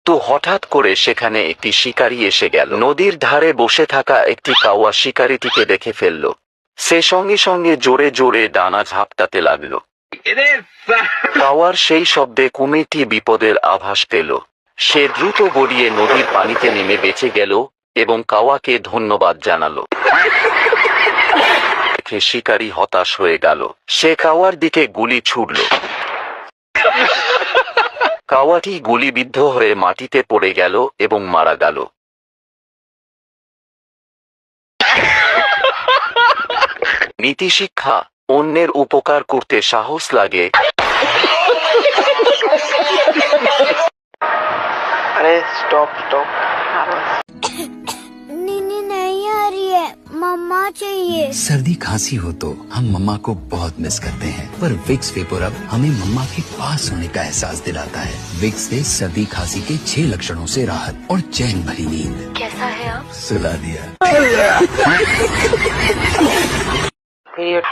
তো হঠাৎ করে সেখানে একটি শিকারী এসে গেল। নদীর ধারে বসে থাকা একটি কাওয়া শিকারীটিকে দেখে ফেলল। সে সঙ্গে সঙ্গে জোরে জোরে ডানা ঝাপটাতে লাগল। কাওয়ার সেই শব্দে কুমিরটি বিপদের আভাস পেল। সে দ্রুত গড়িয়ে নদীর পানিতে নেমে বেঁচে গেল এবং কাওয়াকে ধন্যবাদ জানালো। দেখে শিকারী হতাশ হয়ে গেল। সে কাওয়ার দিকে গুলি ছুড়ল। কাওয়াটি গুলিবিদ্ধ হয়ে মাটিতে পড়ে গেল এবং মারা গেল। নীতিশিক্ষা: অন্যের উপকার করতে সাহস লাগে। अरे स्टॉप स्टॉप। नीनी नहीं आ रही है, मम्मा चाहिए। सर्दी खांसी हो तो हम मम्मा को बहुत मिस करते हैं, पर विक्स वेपोरब हमें मम्मा के पास होने का एहसास दिलाता है। विक्स से सर्दी खांसी के 6 लक्षणों से राहत और चैन भरी नींद। कैसा है आप? सुला दिया। पीरियड